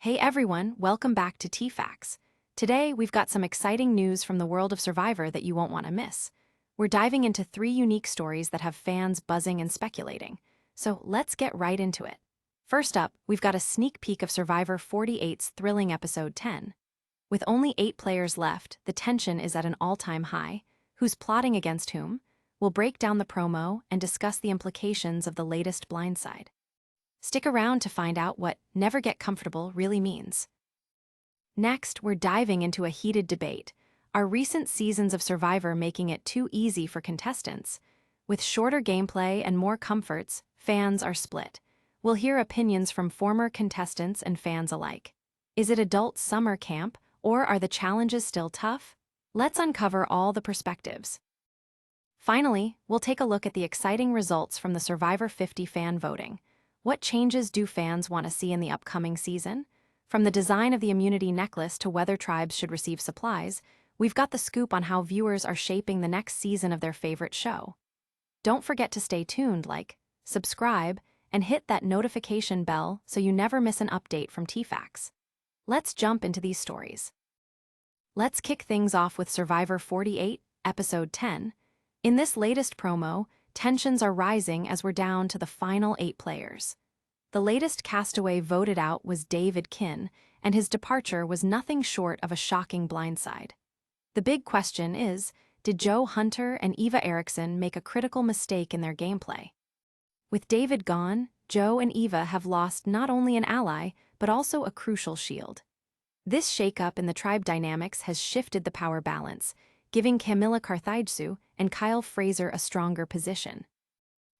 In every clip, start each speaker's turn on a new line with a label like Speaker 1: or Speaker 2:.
Speaker 1: Hey everyone, welcome back to TFacts. Today, we've got some exciting news from the world of Survivor that you won't want to miss. We're diving into 3 unique stories that have fans buzzing and speculating. So let's get right into it. First up, we've got a sneak peek of Survivor 48's thrilling episode 10. With only 8 players left, the tension is at an all-time high. Who's plotting against whom? We'll break down the promo and discuss the implications of the latest blindside. Stick around to find out what "never get comfortable" really means. Next, we're diving into a heated debate. Are recent seasons of Survivor making it too easy for contestants? With shorter gameplay and more comforts, fans are split. We'll hear opinions from former contestants and fans alike. Is it adult summer camp, or are the challenges still tough? Let's uncover all the perspectives. Finally, we'll take a look at the exciting results from the Survivor 50 fan voting. What changes do fans want to see in the upcoming season? From the design of the immunity necklace to whether tribes should receive supplies, we've got the scoop on how viewers are shaping the next season of their favorite show. Don't forget to stay tuned, subscribe, and hit that notification bell so you never miss an update from TFacts. Let's jump into these stories. Let's kick things off with Survivor 48, Episode 10. In this latest promo, tensions are rising as we're down to the final 8 players. The latest castaway voted out was David Kinn, and his departure was nothing short of a shocking blindside. The big question is, did Joe Hunter and Eva Eriksson make a critical mistake in their gameplay? With David gone, Joe and Eva have lost not only an ally, but also a crucial shield. This shakeup in the tribe dynamics has shifted the power balance, giving Camilla Carthagesu and Kyle Fraser a stronger position.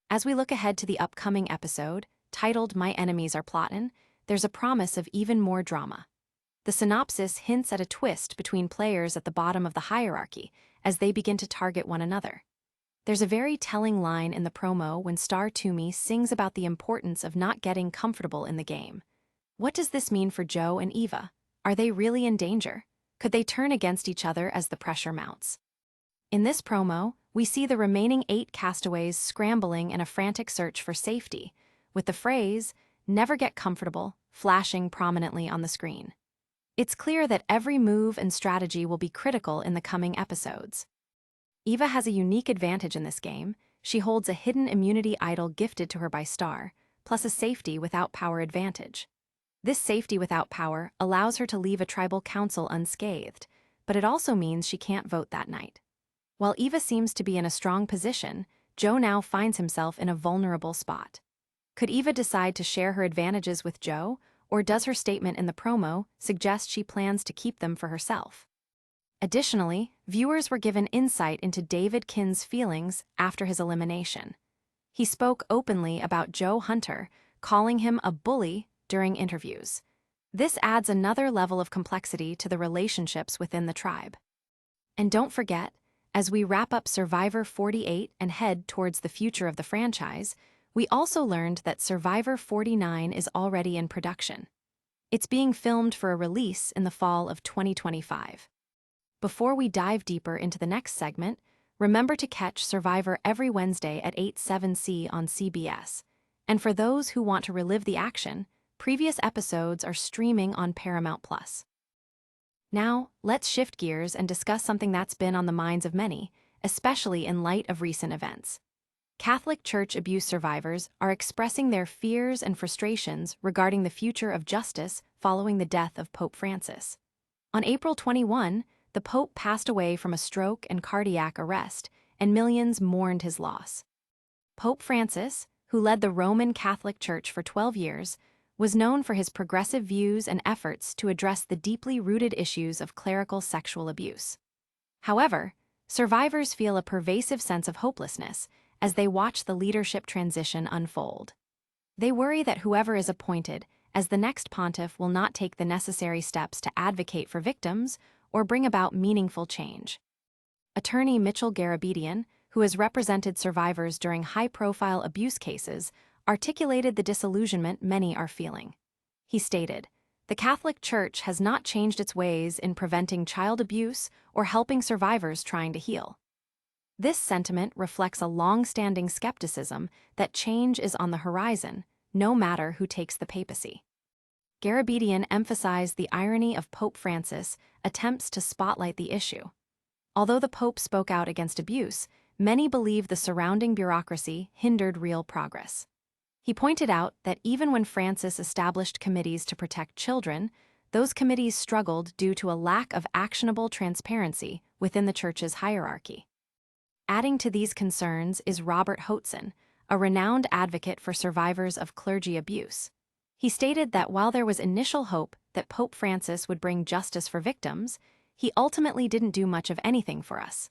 Speaker 1: As we look ahead to the upcoming episode, titled "My Enemies Are Plottin'," there's a promise of even more drama. The synopsis hints at a twist between players at the bottom of the hierarchy as they begin to target one another. There's a very telling line in the promo when Star Toomey sings about the importance of not getting comfortable in the game. What does this mean for Joe and Eva? Are they really in danger? Could they turn against each other as the pressure mounts? In this promo, we see the remaining 8 castaways scrambling in a frantic search for safety, with the phrase, "never get comfortable," flashing prominently on the screen. It's clear that every move and strategy will be critical in the coming episodes. Eva has a unique advantage in this game. She holds a hidden immunity idol gifted to her by Star, plus a safety without power advantage. This safety without power allows her to leave a tribal council unscathed, but it also means she can't vote that night. While Eva seems to be in a strong position, Joe now finds himself in a vulnerable spot. Could Eva decide to share her advantages with Joe, or does her statement in the promo suggest she plans to keep them for herself? Additionally, viewers were given insight into David Kinn's feelings after his elimination. He spoke openly about Joe Hunter, calling him a bully during interviews. This adds another level of complexity to the relationships within the tribe. And don't forget, as we wrap up Survivor 48 and head towards the future of the franchise, we also learned that Survivor 49 is already in production. It's being filmed for a release in the fall of 2025. Before we dive deeper into the next segment, remember to catch Survivor every Wednesday at 8/7 on CBS. And for those who want to relive the action, previous episodes are streaming on Paramount+. Now, let's shift gears and discuss something that's been on the minds of many, especially in light of recent events. Catholic Church abuse survivors are expressing their fears and frustrations regarding the future of justice following the death of Pope Francis. On April 21, the Pope passed away from a stroke and cardiac arrest, and millions mourned his loss. Pope Francis, who led the Roman Catholic Church for 12 years, was known for his progressive views and efforts to address the deeply rooted issues of clerical sexual abuse. However, survivors feel a pervasive sense of hopelessness as they watch the leadership transition unfold. They worry that whoever is appointed as the next pontiff will not take the necessary steps to advocate for victims or bring about meaningful change. Attorney Mitchell Garabedian, who has represented survivors during high-profile abuse cases, articulated the disillusionment many are feeling. He stated, "The Catholic Church has not changed its ways in preventing child abuse or helping survivors trying to heal." This sentiment reflects a long-standing skepticism that change is on the horizon, no matter who takes the papacy. Garabedian emphasized the irony of Pope Francis' attempts to spotlight the issue. Although the Pope spoke out against abuse, many believe the surrounding bureaucracy hindered real progress. He pointed out that even when Francis established committees to protect children, those committees struggled due to a lack of actionable transparency within the Church's hierarchy. Adding to these concerns is Robert Hoatzin, a renowned advocate for survivors of clergy abuse. He stated that while there was initial hope that Pope Francis would bring justice for victims, he ultimately didn't do much of anything for us.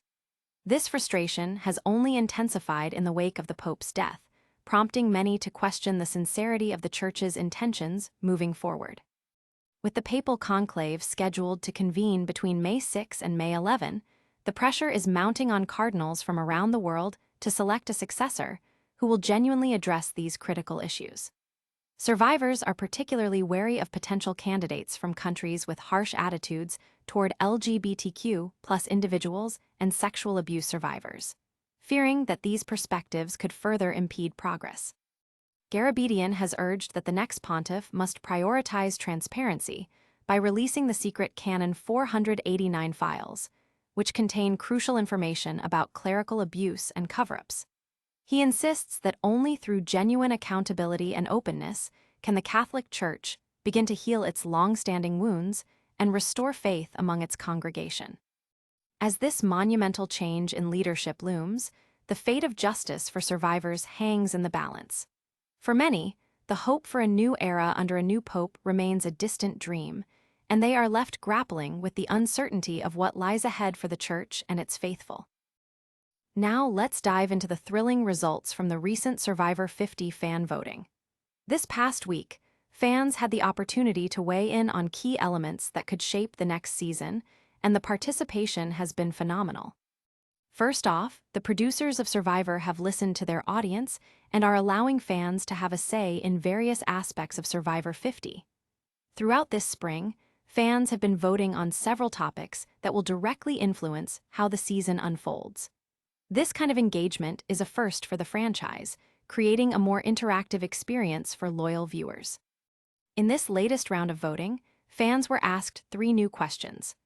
Speaker 1: This frustration has only intensified in the wake of the Pope's death, prompting many to question the sincerity of the Church's intentions moving forward. With the papal conclave scheduled to convene between May 6 and May 11, the pressure is mounting on cardinals from around the world to select a successor who will genuinely address these critical issues. Survivors are particularly wary of potential candidates from countries with harsh attitudes toward LGBTQ+ individuals and sexual abuse survivors, fearing that these perspectives could further impede progress. Garabedian has urged that the next pontiff must prioritize transparency by releasing the secret Canon 489 files, which contain crucial information about clerical abuse and cover-ups. He insists that only through genuine accountability and openness can the Catholic Church begin to heal its long-standing wounds and restore faith among its congregation. As this monumental change in leadership looms, the fate of justice for survivors hangs in the balance. For many, the hope for a new era under a new pope remains a distant dream, and they are left grappling with the uncertainty of what lies ahead for the Church and its faithful. Now let's dive into the thrilling results from the recent Survivor 50 fan voting. This past week, fans had the opportunity to weigh in on key elements that could shape the next season, and the participation has been phenomenal. First off, the producers of Survivor have listened to their audience and are allowing fans to have a say in various aspects of Survivor 50. Throughout this spring, fans have been voting on several topics that will directly influence how the season unfolds. This kind of engagement is a first for the franchise, creating a more interactive experience for loyal viewers. In this latest round of voting, fans were asked 3 new questions.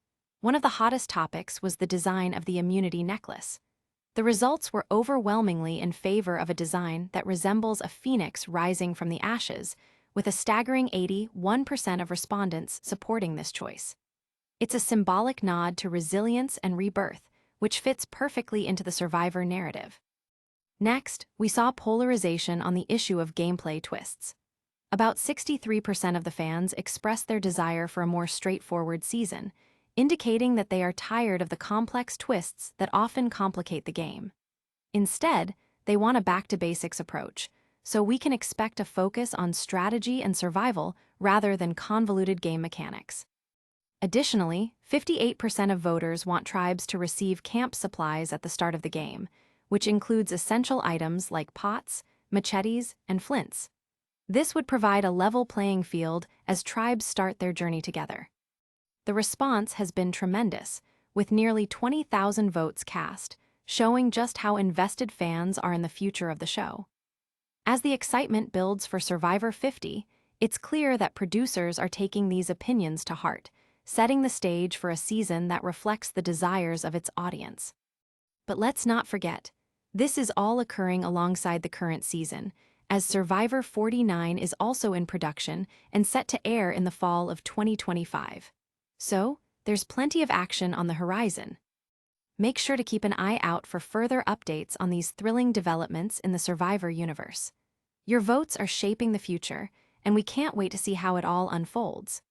Speaker 1: One of the hottest topics was the design of the immunity necklace. The results were overwhelmingly in favor of a design that resembles a phoenix rising from the ashes, with a staggering 81% of respondents supporting this choice. It's a symbolic nod to resilience and rebirth, which fits perfectly into the Survivor narrative. Next, we saw polarization on the issue of gameplay twists. About 63% of the fans expressed their desire for a more straightforward season, indicating that they are tired of the complex twists that often complicate the game. Instead, they want a back-to-basics approach, so we can expect a focus on strategy and survival rather than convoluted game mechanics. Additionally, 58% of voters want tribes to receive camp supplies at the start of the game, which includes essential items like pots, machetes, and flints. This would provide a level playing field as tribes start their journey together. The response has been tremendous, with nearly 20,000 votes cast, showing just how invested fans are in the future of the show. As the excitement builds for Survivor 50, it's clear that producers are taking these opinions to heart, setting the stage for a season that reflects the desires of its audience. But let's not forget, this is all occurring alongside the current season, as Survivor 49 is also in production and set to air in the fall of 2025. So, there's plenty of action on the horizon. Make sure to keep an eye out for further updates on these thrilling developments in the Survivor universe. Your votes are shaping the future, and we can't wait to see how it all unfolds.